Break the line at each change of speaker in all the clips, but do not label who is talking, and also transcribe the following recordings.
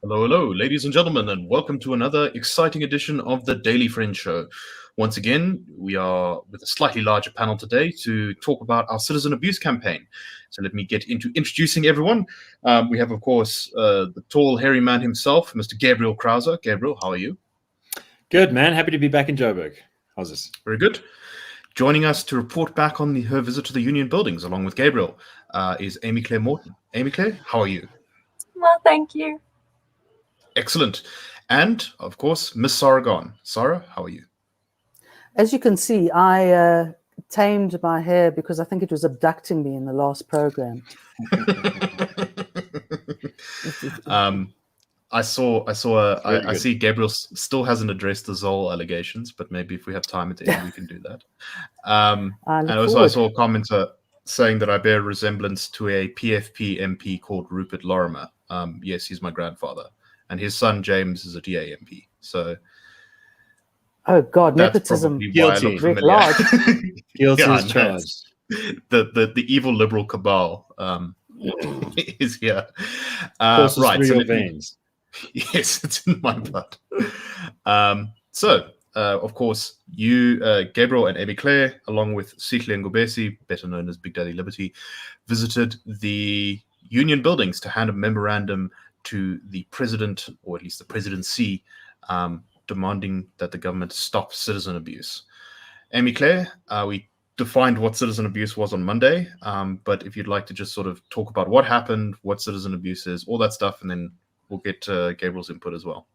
Hello, hello, ladies and gentlemen, and welcome to another exciting edition of the Daily Friend Show. Once again, we are with a slightly larger panel today to talk about our citizen abuse campaign. So let me get into introducing everyone. We have, of course, the tall, hairy man himself, Mr. Gabriel Crouse. Gabriel, how are you?
Good, man. Happy to be back in Joburg. How's this?
Very good. Joining us to report back on her visit to the Union buildings, along with Gabriel, is Amy Claire Morton. Amy Claire, how are you?
Well, thank you.
Excellent. And, of course, Miss Sara gone. Sara, how are you?
As you can see, I tamed my hair because I think it was abducting me in the last program.
I see Gabriel still hasn't addressed the Zoll allegations, but maybe if we have time at the end, we can do that. And also I saw a commenter saying that I bear resemblance to a PFP MP called Rupert Lorimer. Yes, he's my grandfather. And his son, James, is a DA MP. So...
Oh, God, nepotism.
Guilty.
Large.
Guilty as charged.
The evil liberal cabal is here.
Right,
so
your veins.
Yes, it's in my blood. Of course, you, Gabriel and Amy Claire, along with Sihle Ngobesi, better known as Big Daddy Liberty, visited the Union buildings to hand a memorandum to the president, or at least the presidency, demanding that the government stop citizen abuse. Amy Claire, we defined what citizen abuse was on Monday, but if you'd like to just sort of talk about what happened, what citizen abuse is, all that stuff, and then we'll get Gabriel's input as well.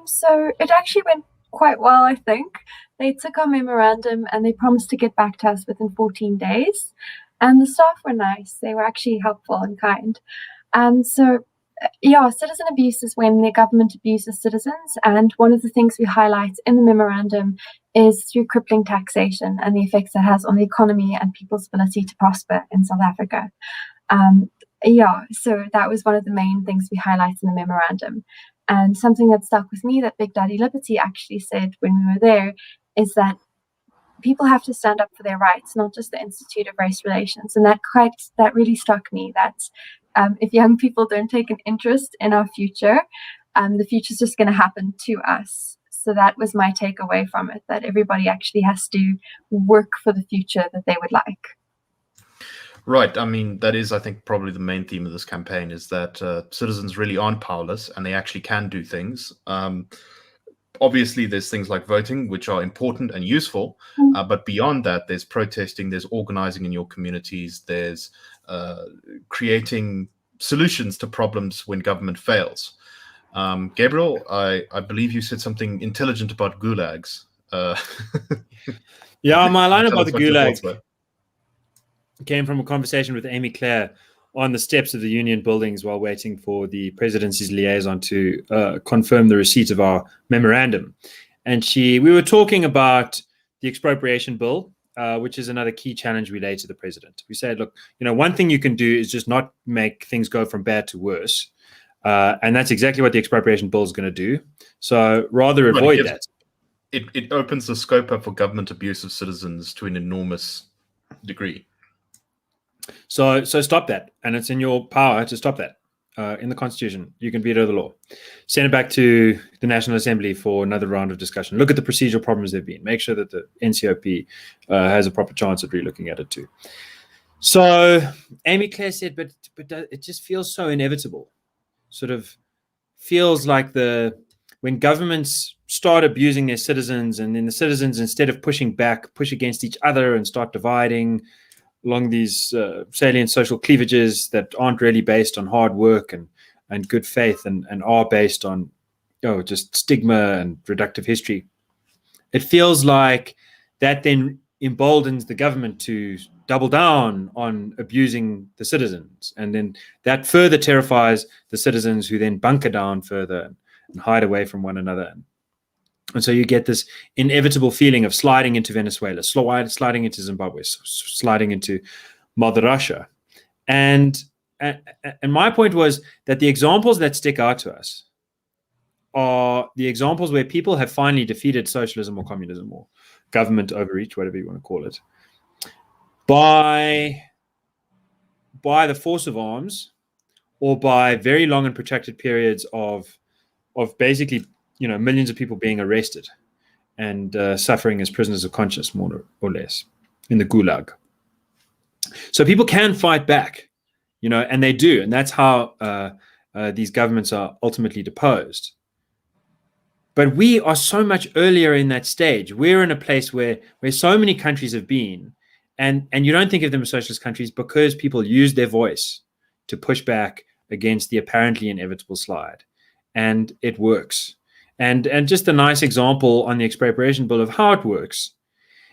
So it actually went quite well, I think. They took our memorandum and they promised to get back to us within 14 days. And the staff were nice. They were actually helpful and kind. Citizen abuse is when the government abuses citizens. And one of the things we highlight in the memorandum is through crippling taxation and the effects it has on the economy and people's ability to prosper in South Africa. So that was one of the main things we highlight in the memorandum. And something that stuck with me that Big Daddy Liberty actually said when we were there is that people have to stand up for their rights, not just the Institute of Race Relations. And that really struck me, that if young people don't take an interest in our future, the future's just going to happen to us. So that was my takeaway from it, that everybody actually has to work for the future that they would like.
Right. I mean, that is, I think, probably the main theme of this campaign, is that citizens really aren't powerless and they actually can do things. Obviously, there's things like voting, which are important and useful. But beyond that, there's protesting, there's organizing in your communities, there's creating solutions to problems when government fails. Gabriel, I believe you said something intelligent about gulags.
My line about the gulag came from a conversation with Amy Claire on the steps of the Union buildings while waiting for the presidency's liaison to confirm the receipt of our memorandum. And we were talking about the expropriation bill, which is another key challenge we laid to the president. We said, look, one thing you can do is just not make things go from bad to worse. And that's exactly what the expropriation bill is going to do. So rather avoid that.
It opens the scope up for government abuse of citizens to an enormous degree.
So stop that. And it's in your power to stop that. In the Constitution, you can veto the law. Send it back to the National Assembly for another round of discussion. Look at the procedural problems there have been. Make sure that the NCOP has a proper chance at re-looking at it too. So Amy Claire said, but it just feels so inevitable. Sort of feels like when governments start abusing their citizens, and then the citizens, instead of pushing back, push against each other and start dividing along these salient social cleavages that aren't really based on hard work and good faith and are based on just stigma and reductive history. It feels like that then emboldens the government to double down on abusing the citizens. And then that further terrifies the citizens, who then bunker down further and hide away from one another. And so you get this inevitable feeling of sliding into Venezuela, sliding into Zimbabwe, sliding into Mother Russia. And my point was that the examples that stick out to us are the examples where people have finally defeated socialism or communism or government overreach, whatever you want to call it, by the force of arms, or by very long and protracted periods of basically, millions of people being arrested and suffering as prisoners of conscience, more or less, in the gulag. So people can fight back, and they do, and that's how these governments are ultimately deposed. But we are so much earlier in that stage. We're in a place where so many countries have been, and you don't think of them as socialist countries because people use their voice to push back against the apparently inevitable slide, and it works. And just a nice example on the expropriation bill of how it works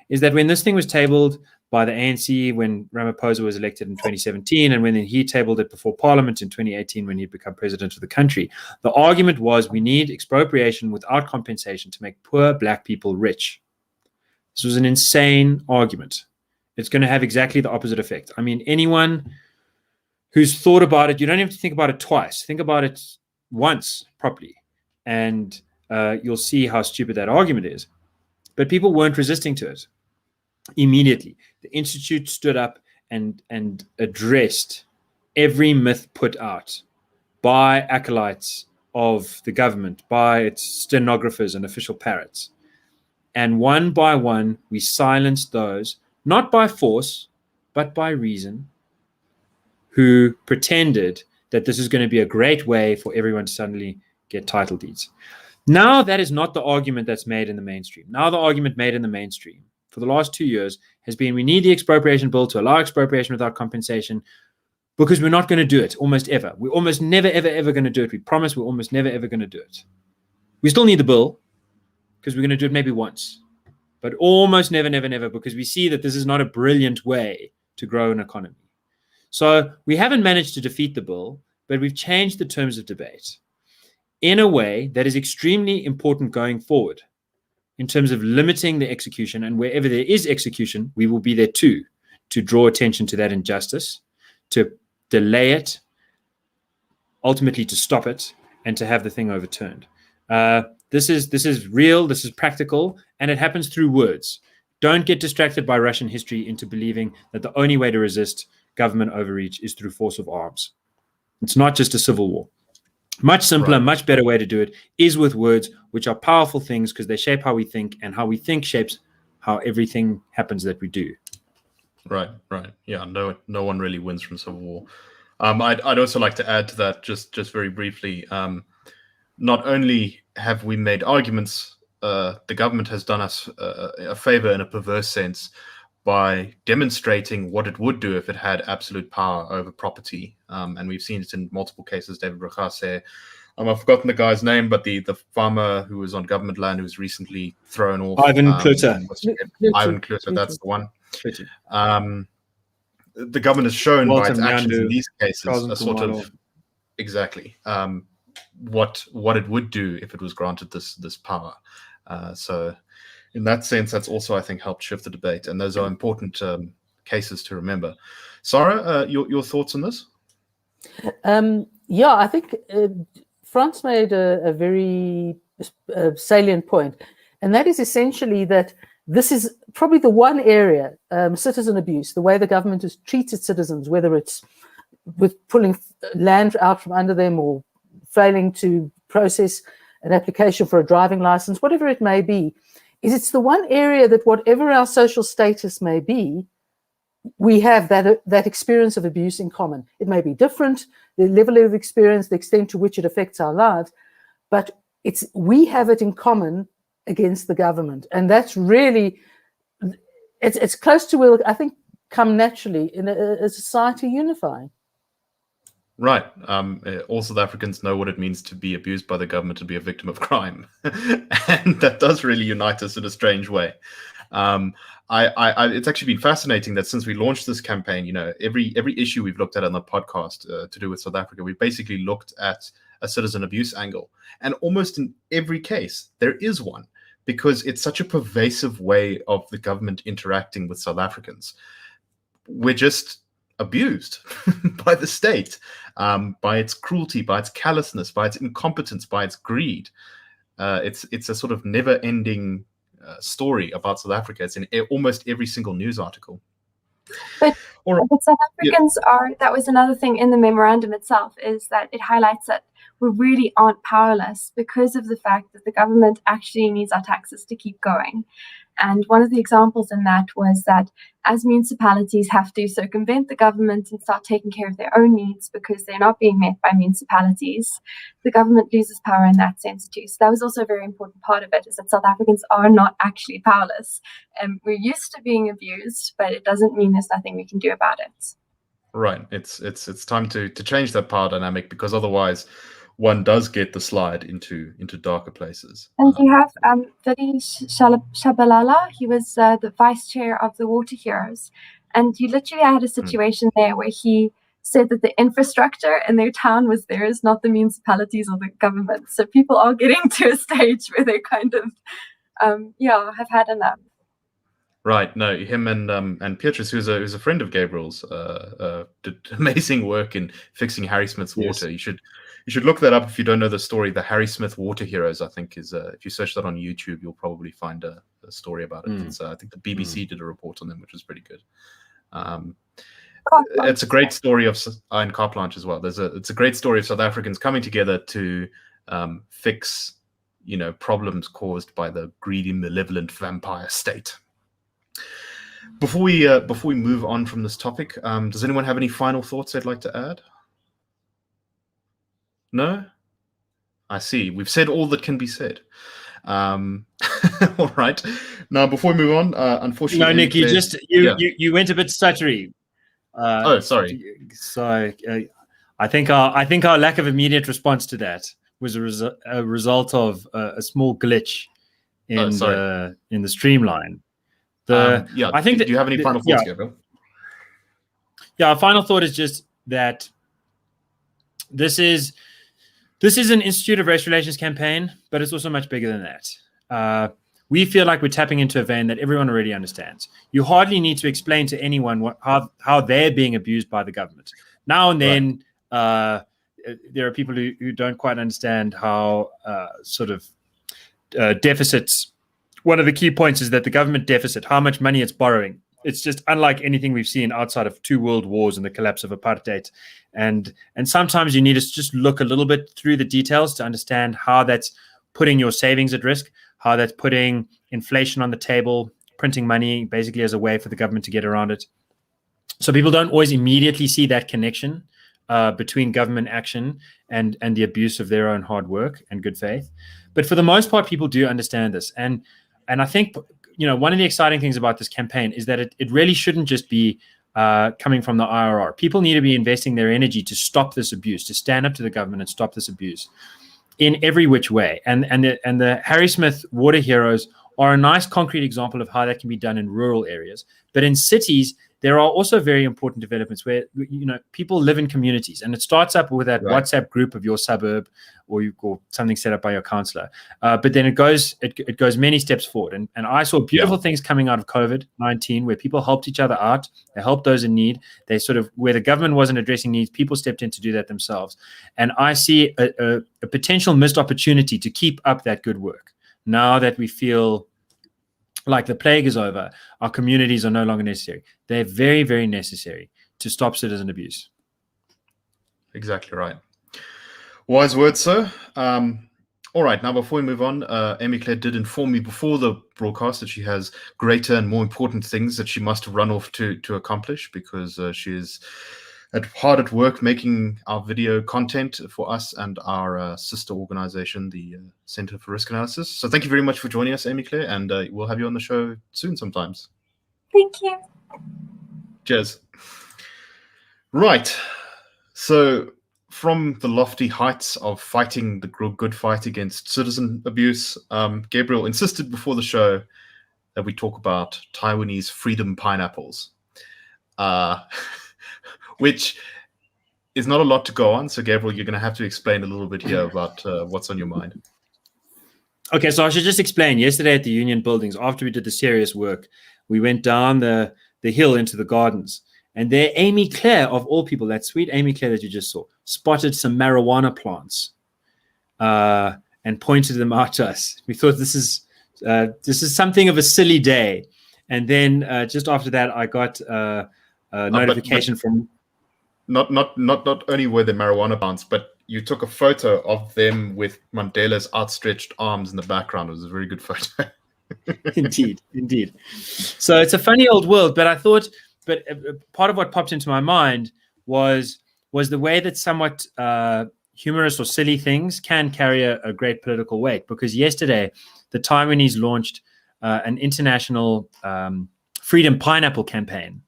is that when this thing was tabled by the ANC when Ramaphosa was elected in 2017, and when he tabled it before Parliament in 2018 when he'd become president of the country, the argument was we need expropriation without compensation to make poor black people rich. This was an insane argument. It's going to have exactly the opposite effect. I mean, anyone who's thought about it, you don't have to think about it twice. Think about it once properly, and you'll see how stupid that argument is. But people weren't resisting to it. Immediately, the Institute stood up and addressed every myth put out by acolytes of the government, by its stenographers and official parrots. And one by one, we silenced those, not by force, but by reason, who pretended that this is going to be a great way for everyone to suddenly get title deeds. Now that is not the argument that's made in the mainstream. Now the argument made in the mainstream for the last 2 years has been we need the expropriation bill to allow expropriation without compensation because we're not going to do it almost ever. We're almost never, ever, ever going to do it. We promise we're almost never, ever going to do it. We still need the bill because we're going to do it maybe once, but almost never, never, never, because we see that this is not a brilliant way to grow an economy. So we haven't managed to defeat the bill, but we've changed the terms of debate in a way that is extremely important going forward in terms of limiting the execution. And wherever there is execution, we will be there too, to draw attention to that injustice, to delay it, ultimately to stop it, and to have the thing overturned. This is real, this is practical, and it happens through words. Don't get distracted by Russian history into believing that the only way to resist government overreach is through force of arms. It's not just a civil war. Much simpler, much better way to do it is with words, which are powerful things because they shape how we think, and how we think shapes how everything happens that we do.
Right. Yeah, no one really wins from civil war. I'd also like to add to that just very briefly. Not only have we made arguments, the government has done us a favor in a perverse sense by demonstrating what it would do if it had absolute power over property. And we've seen it in multiple cases. David Rachase, I've forgotten the guy's name, but the farmer who was on government land who was recently thrown off.
Ivan Kluter.
Ivan Kluter, that's the one. The government has shown by its actions in these cases a sort of exactly what it would do if it was granted this power. So in that sense, that's also, I think, helped shift the debate. And those are important cases to remember. Sara, your thoughts on this?
Yeah, I think Frans made a very salient point. And that is essentially that this is probably the one area, citizen abuse, the way the government has treated citizens, whether it's with pulling land out from under them or failing to process an application for a driving license, whatever it may be, it's the one area that whatever our social status may be, we have that experience of abuse in common. It may be different, the level of experience, the extent to which it affects our lives, but we have it in common against the government. And that's really, it's close to where I think come naturally in a society unifying.
Right. All South Africans know what it means to be abused by the government and be a victim of crime. And that does really unite us in a strange way. It's actually been fascinating that since we launched this campaign, every issue we've looked at on the podcast to do with South Africa, we've basically looked at a citizen abuse angle. And almost in every case, there is one, because it's such a pervasive way of the government interacting with South Africans. We're just abused by the state, by its cruelty, by its callousness, by its incompetence, by its greed. It's a sort of never-ending story about South Africa. It's in almost every single news article.
But
All right.
but South
Yeah.
Africans that was another thing in the memorandum itself, is that it highlights that we really aren't powerless because of the fact that the government actually needs our taxes to keep going. And one of the examples in that was that as municipalities have to circumvent the government and start taking care of their own needs because they're not being met by municipalities, the government loses power in that sense too. So that was also a very important part of it, is that South Africans are not actually powerless. And we're used to being abused, but it doesn't mean there's nothing we can do about it.
Right. It's time to change that power dynamic, because otherwise one does get the slide into darker places.
And you have Vili Shabalala. He was the vice chair of the Water Heroes. And you literally had a situation there where he said that the infrastructure in their town was theirs, not the municipalities or the government. So people are getting to a stage where they kind of, have had enough.
Right. No, him and Beatrice, who's a friend of Gabriel's, did amazing work in fixing Harry Smith's water. You should look that up if you don't know the story. The Harry Smith Water Heroes, I think, is if you search that on YouTube, you'll probably find a story about it. It's, I think the BBC did a report on them, which was pretty good. It's a great story of in Carplanche as well. It's a great story of South Africans coming together to fix, problems caused by the greedy, malevolent vampire state. Before we move on from this topic, does anyone have any final thoughts they'd like to add? No? I see. We've said all that can be said. All right. Now, before we move on, unfortunately,
no, Nick, you went a bit stuttery.
Oh, sorry.
So I think our lack of immediate response to that was a result of a small glitch in the streamline. I think
do you have any final thoughts, Gabriel?
Yeah, our final thought is just that this is an Institute of Race Relations campaign, but it's also much bigger than that. We feel like we're tapping into a vein that everyone already understands. You hardly need to explain to anyone how they're being abused by the government. Now and then, there are people who don't quite understand how deficits. One of the key points is that the government deficit, how much money it's borrowing, it's just unlike anything we've seen outside of 2 world wars and the collapse of apartheid. And sometimes you need to just look a little bit through the details to understand how that's putting your savings at risk, how that's putting inflation on the table, printing money basically as a way for the government to get around it. So people don't always immediately see that connection between government action and the abuse of their own hard work and good faith. But for the most part, people do understand this. And I think, one of the exciting things about this campaign is that it really shouldn't just be coming from the IRR. People need to be investing their energy to stop this abuse, to stand up to the government and stop this abuse in every which way. And the Harry Smith Water Heroes are a nice concrete example of how that can be done in rural areas. But in cities, there are also very important developments where people live in communities, and it starts up with that WhatsApp group of your suburb or something set up by your councillor. But then it goes many steps forward. And I saw beautiful things coming out of COVID-19 where people helped each other out. They helped those in need. They where the government wasn't addressing needs, people stepped in to do that themselves. And I see a potential missed opportunity to keep up that good work. Now that we feel like the plague is over, our communities are no longer necessary. They're very, very necessary to stop citizen abuse.
Exactly right. Wise words, sir. All right, now before we move on, Amy Claire did inform me before the broadcast that she has greater and more important things that she must run off to accomplish, because she is hard at work making our video content for us and our sister organization, the Center for Risk Analysis. So thank you very much for joining us, Amy Claire, and we'll have you on the show soon sometimes.
Thank you.
Cheers. Right. So from the lofty heights of fighting the good fight against citizen abuse, Gabriel insisted before the show that we talk about Taiwanese freedom pineapples. Which is not a lot to go on. So, Gabriel, you're going to have to explain a little bit here about what's on your mind.
Okay, so I should just explain. Yesterday at the Union Buildings, after we did the serious work, we went down the hill into the gardens. And there, Amy Claire, of all people, that sweet Amy Claire that you just saw, spotted some marijuana plants and pointed them out to us. We thought this is something of a silly day. And then just after that, I got a notification from.
Not only were there marijuana plants, but you took a photo of them with Mandela's outstretched arms in the background. It was a very good photo.
Indeed. So it's a funny old world, but I thought, part of what popped into my mind was the way that somewhat humorous or silly things can carry a great political weight. Because yesterday, the Taiwanese launched an international freedom pineapple campaign,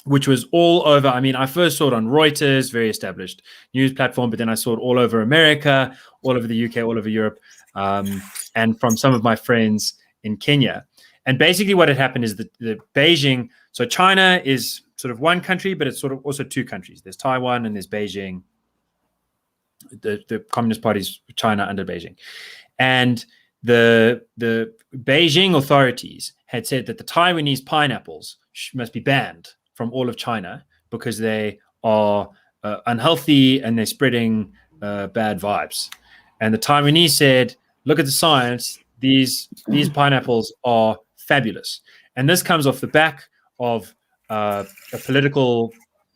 which was all over. I mean, I first saw it on Reuters, very established news platform, but then I saw it all over America, all over the UK, all over Europe, and from some of my friends in Kenya. And basically what had happened is that the Beijing, so China is sort of one country, but it's sort of also two countries. There's Taiwan and there's Beijing. The Communist Party's China under Beijing. And the Beijing authorities had said that the Taiwanese pineapples must be banned from all of China because they are unhealthy and they're spreading bad vibes. And the Taiwanese said, look at the science. These pineapples are fabulous. And this comes off the back of a political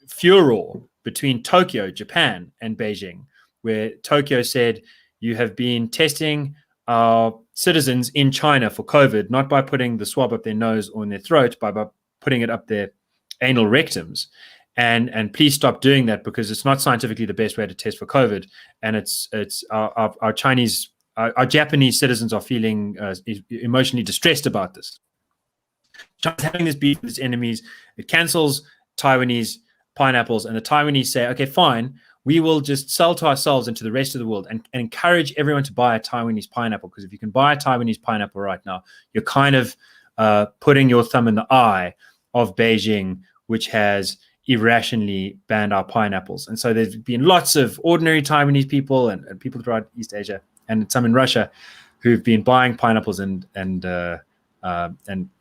furor between Tokyo, Japan, and Beijing, where Tokyo said, you have been testing our citizens in China for COVID, not by putting the swab up their nose or in their throat, but by putting it up their anal rectums. And please stop doing that because it's not scientifically the best way to test for COVID. And it's our Japanese citizens are feeling emotionally distressed about this. China's having this beef with its enemies. It cancels Taiwanese pineapples, and the Taiwanese say, okay, fine, we will just sell to ourselves and to the rest of the world and encourage everyone to buy a Taiwanese pineapple, because if you can buy a Taiwanese pineapple right now, you're kind of putting your thumb in the eye of Beijing, which has irrationally banned our pineapples. And so there's been lots of ordinary Taiwanese people and people throughout East Asia and some in Russia who've been buying pineapples and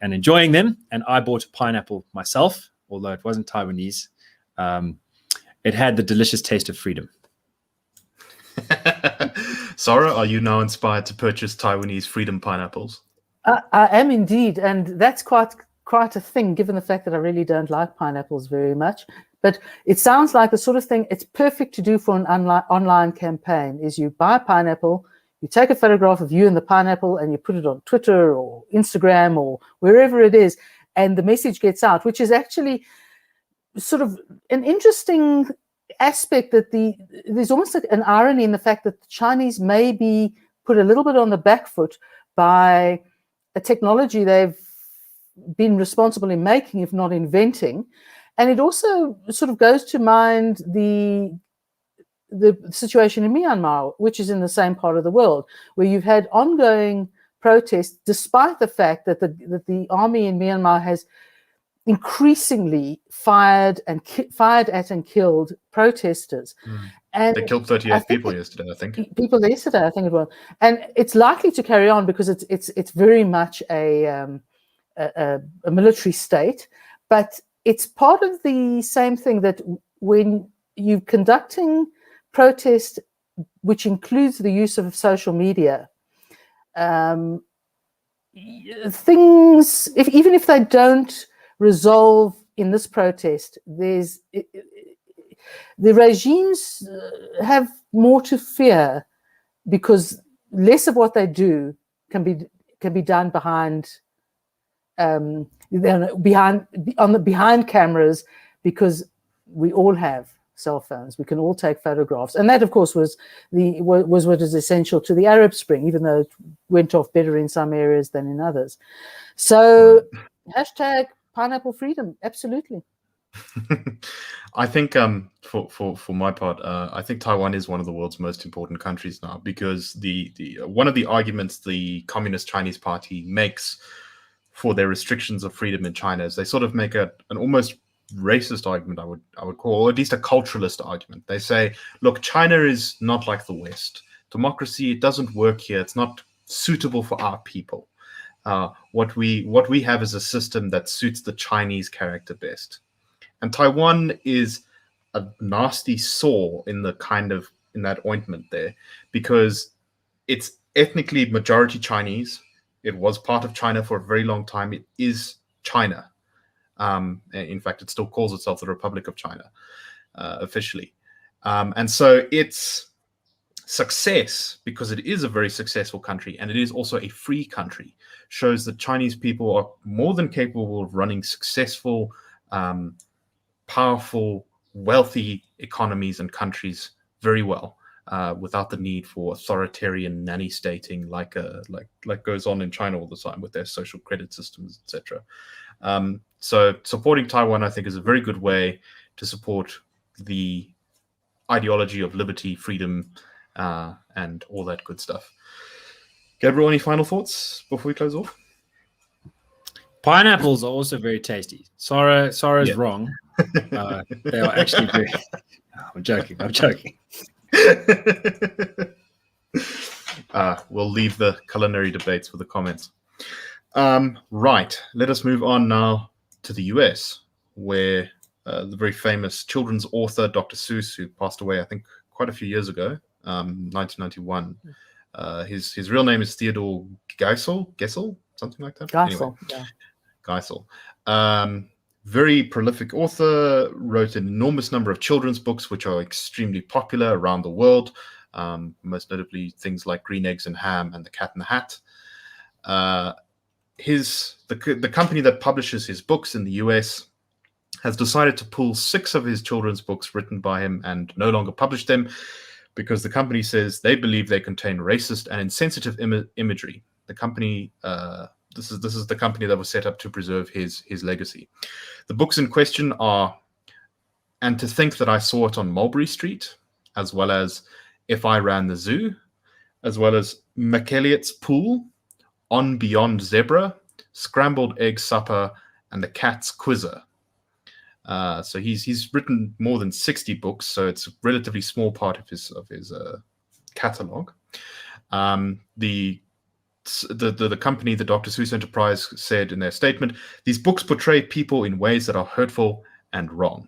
enjoying them. And I bought a pineapple myself, although it wasn't Taiwanese. It had the delicious taste of freedom.
Sara, are you now inspired to purchase Taiwanese freedom pineapples?
I am indeed, and that's quite a thing, given the fact that I really don't like pineapples very much. But it sounds like the sort of thing it's perfect to do for an online campaign. Is you buy a pineapple, you take a photograph of you and the pineapple, and you put it on Twitter or Instagram or wherever it is, and the message gets out, which is actually sort of an interesting aspect, that there's almost like an irony in the fact that the Chinese may be put a little bit on the back foot by a technology they've been responsible in making, if not inventing. And it also sort of goes to mind the situation in Myanmar, which is in the same part of the world, where you've had ongoing protests, despite the fact that the army in Myanmar has increasingly fired at and killed protesters. And
they killed 38 people yesterday, I think.
People yesterday, I think it was. And it's likely to carry on because it's very much a military state, but it's part of the same thing that when you're conducting protest, which includes the use of social media, things, even if they don't resolve in this protest, the regimes have more to fear, because less of what they do can be done behind cameras, because we all have cell phones. We can all take photographs, and that, of course, was what is essential to the Arab Spring, even though it went off better in some areas than in others. So, hashtag pineapple freedom, absolutely.
I think for my part, I think Taiwan is one of the world's most important countries now, because the one of the arguments the Communist Chinese Party makes for their restrictions of freedom in China is they sort of make an almost racist argument, I would call, or at least a culturalist argument. They say, look, China is not like the West. Democracy, it doesn't work here. It's not suitable for our people. What we have is a system that suits the Chinese character best. And Taiwan is a nasty sore in that ointment there, because it's ethnically majority Chinese. It was part of China for a very long time. It is China. In fact, it still calls itself the Republic of China officially. And so its success, because it is a very successful country and it is also a free country, shows that Chinese people are more than capable of running successful, powerful, wealthy economies and countries very well, without the need for authoritarian nanny stating like goes on in China all the time with their social credit systems, etc. So supporting Taiwan, I think, is a very good way to support the ideology of liberty, freedom, and all that good stuff. Gabriel, any final thoughts before we close off?
Pineapples are also very tasty. Sara's wrong. They are actually very. I'm joking.
We'll leave the culinary debates for the comments. Right. Let us move on now to the US, where the very famous children's author, Dr. Seuss, who passed away, I think, quite a few years ago, 1991. His real name is Theodore Geisel, something like that.
Geisel,
anyway,
yeah.
Geisel. Very prolific author, wrote an enormous number of children's books, which are extremely popular around the world, most notably things like Green Eggs and Ham and The Cat in the Hat. The company that publishes his books in the US has decided to pull 6 of his children's books written by him and no longer publish them because the company says they believe they contain racist and insensitive imagery. The company, this is the company that was set up to preserve his legacy. The books in question are And to Think That I Saw It on Mulberry Street, as well as If I Ran the Zoo, as well as McElliot's Pool, On Beyond Zebra, Scrambled Egg Supper, and The Cat's Quizzer. So he's written more than 60 books, so it's a relatively small part of his catalog. The company, the Dr. Seuss Enterprise, said in their statement, these books portray people in ways that are hurtful and wrong.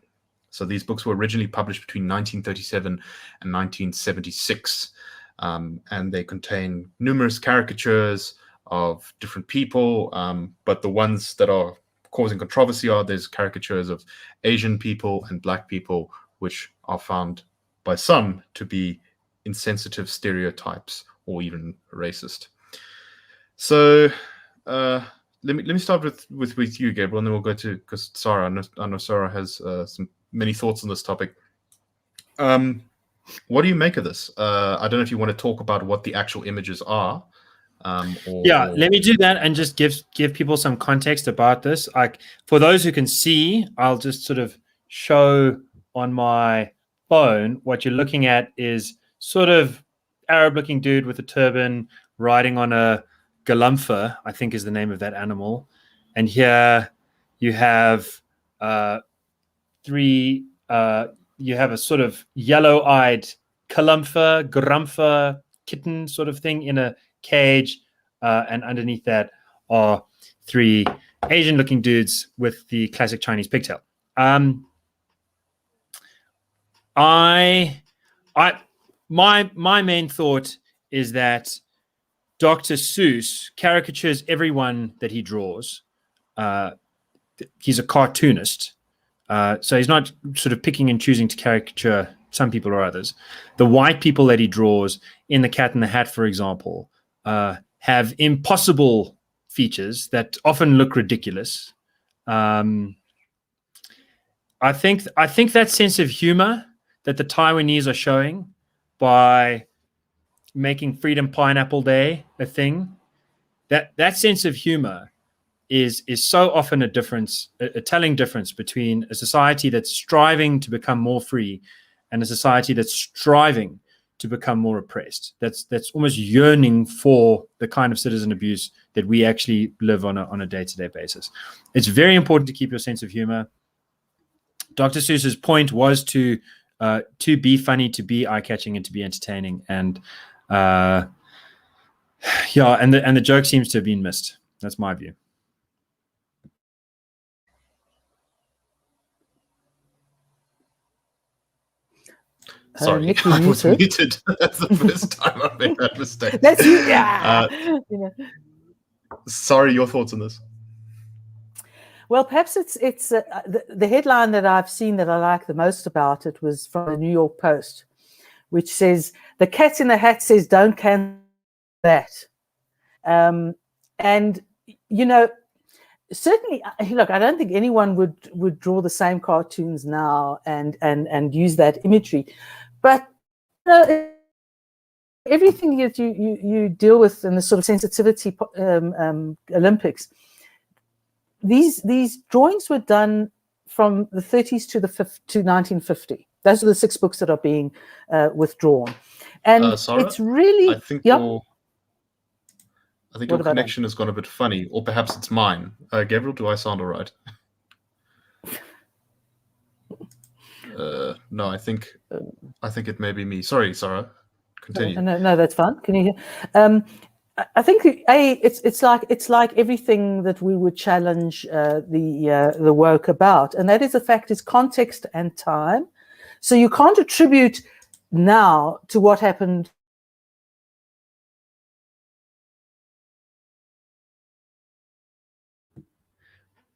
So these books were originally published between 1937 and 1976, and they contain numerous caricatures of different people, but the ones that are causing controversy are there's caricatures of Asian people and Black people, which are found by some to be insensitive stereotypes or even racist. So let me start with you, Gabriel, and then we'll go to, because Sara, I know Sara has many thoughts on this topic. What do you make of this? I don't know if you want to talk about what the actual images are.
Let me do that and just give people some context about this. Like, for those who can see, I'll just sort of show on my phone. What you're looking at is sort of Arab-looking dude with a turban riding on a galumpha, I think is the name of that animal. And here you have you have a sort of yellow-eyed garumpha kitten sort of thing in a cage, and underneath that are 3 Asian-looking dudes with the classic Chinese pigtail. My main thought is that Dr. Seuss caricatures everyone that he draws. He's a cartoonist, so he's not sort of picking and choosing to caricature some people or others. The white people that he draws in The Cat in the Hat, for example, have impossible features that often look ridiculous. I think that sense of humor that the Taiwanese are showing by making Freedom Pineapple Day a thing, that sense of humor is so often a telling difference between a society that's striving to become more free and a society that's striving to become more oppressed, that's almost yearning for the kind of citizen abuse that we actually live on a day-to-day basis. It's very important to keep your sense of humor. Dr. Seuss's point was to be funny, to be eye-catching, and to be entertaining. And and the joke seems to have been missed. That's my view.
Sorry,
Nick,
I was muted. That's the first time I've made that mistake.
That's you. Yeah.
Sorry, your thoughts on this?
Well, perhaps it's the headline that I've seen that I like the most about it was from the New York Post, which says, "The cat in the hat says don't cancel that." And, you know, certainly, look, I don't think anyone would draw the same cartoons now and use that imagery. But, you know, everything that you deal with in the sort of sensitivity Olympics, these drawings were done from the 30s to 1950. Those are the 6 books that are being withdrawn, and
Sara,
it's really
I think
yeah.
your connection has gone a bit funny, or perhaps it's mine. Gabriel, do I sound all right? No, I think it may be me. Sorry, Sara. Continue.
No, that's fine. Can you hear? I think it's like everything that we would challenge the woke about, and that is the fact is context and time. So you can't attribute now to what happened.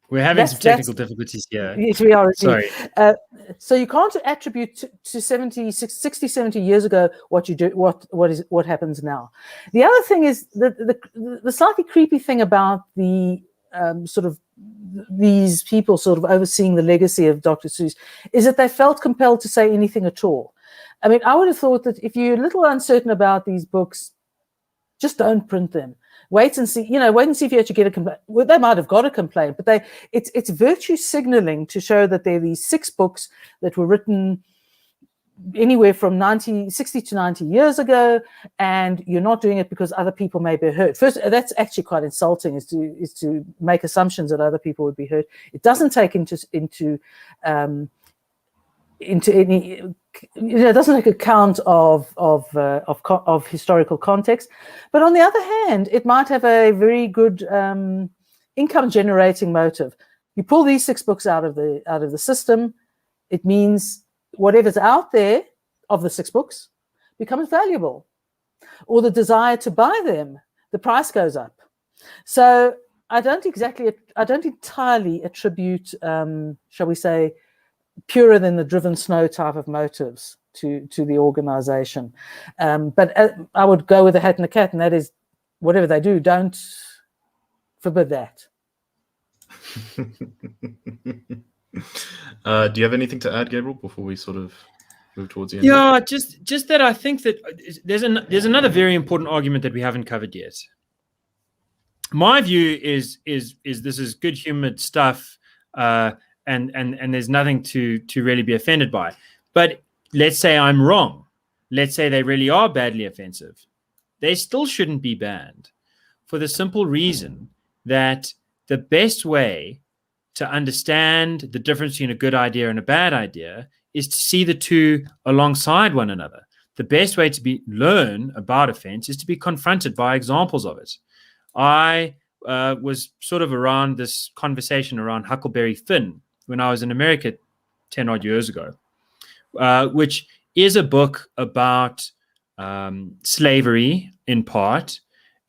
We're having some technical difficulties here.
Yes, we are.
Sorry.
So you can't attribute to 60, 70 years ago what you do, what happens now. The other thing is the slightly creepy thing about the sort of these people sort of overseeing the legacy of Dr. Seuss is that they felt compelled to say anything at all. I mean, I would have thought that if you're a little uncertain about these books, just don't print them. Wait and see, wait and see if you actually get a complaint. Well, they might have got a complaint, but it's virtue signaling to show that there are these 6 books that were written anywhere from 60 to 90 years ago, and you're not doing it because other people may be hurt. First, that's actually quite insulting, is to make assumptions that other people would be hurt. It doesn't take into any, it doesn't take account of historical context. But on the other hand, it might have a very good income generating motive. You pull these 6 books out of the system, it means whatever's out there of the 6 books becomes valuable, or the desire to buy them, the price goes up. So I don't entirely attribute, shall we say, purer than the driven snow type of motives to the organization. But I would go with the hat and the cat, and that is, whatever they do, don't forbid that.
Do you have anything to add, Gabriel, before we sort of move towards the end?
Yeah, just that I think that there's another very important argument that we haven't covered yet. My view is this is good-humored stuff, and there's nothing to really be offended by. But let's say I'm wrong. Let's say they really are badly offensive. They still shouldn't be banned, for the simple reason that the best way to understand the difference between a good idea and a bad idea is to see the two alongside one another. The best way to learn about offense is to be confronted by examples of it. I was sort of around this conversation around Huckleberry Finn when I was in America 10 odd years ago, which is a book about slavery in part,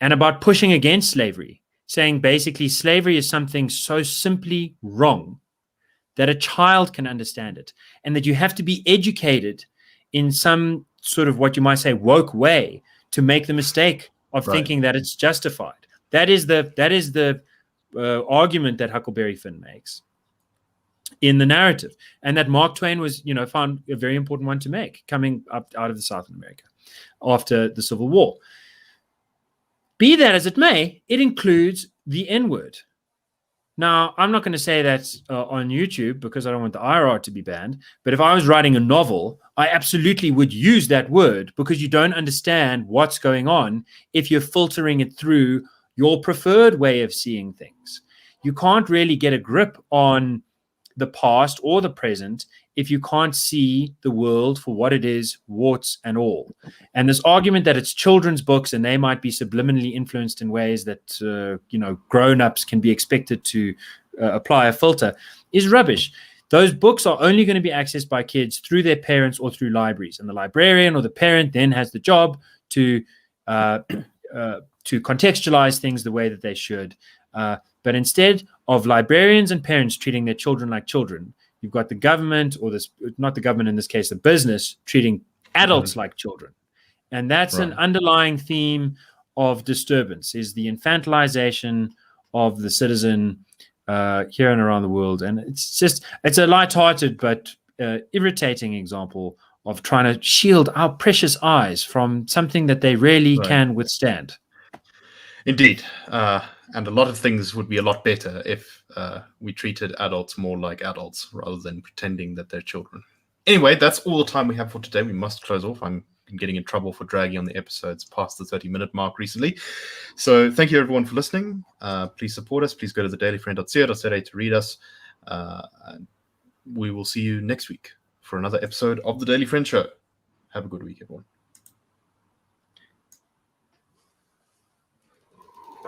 and about pushing against slavery, saying basically slavery is something so simply wrong that a child can understand it, and that you have to be educated in some sort of what you might say woke way to make the mistake of thinking that it's justified. That is the argument that Huckleberry Finn makes in the narrative, and that Mark Twain was, found a very important one to make, coming up out of the South America after the Civil War. Be that as it may, it includes the N-word. Now, I'm not going to say that on YouTube because I don't want the IRR to be banned, but if I was writing a novel, I absolutely would use that word, because you don't understand what's going on if you're filtering it through your preferred way of seeing things. You can't really get a grip on the past or the present if you can't see the world for what it is, warts and all. And this argument that it's children's books and they might be subliminally influenced in ways that grown-ups can be expected to apply a filter is rubbish. Those books are only going to be accessed by kids through their parents or through libraries, and the librarian or the parent then has the job to contextualize things the way that they should. But instead of librarians and parents treating their children like children. You've got the government, or this, not the government in this case, the business treating adults like children. And that's an underlying theme of disturbance, is the infantilization of the citizen here and around the world. And it's a light-hearted but irritating example of trying to shield our precious eyes from something that they really can withstand.
Indeed. And a lot of things would be a lot better if we treated adults more like adults rather than pretending that they're children. Anyway, that's all the time we have for today. We must close off. I'm getting in trouble for dragging on the episodes past the 30-minute mark recently. So thank you, everyone, for listening. Please support us. Please go to thedailyfriend.co.za to read us. And we will see you next week for another episode of The Daily Friend Show. Have a good week, everyone.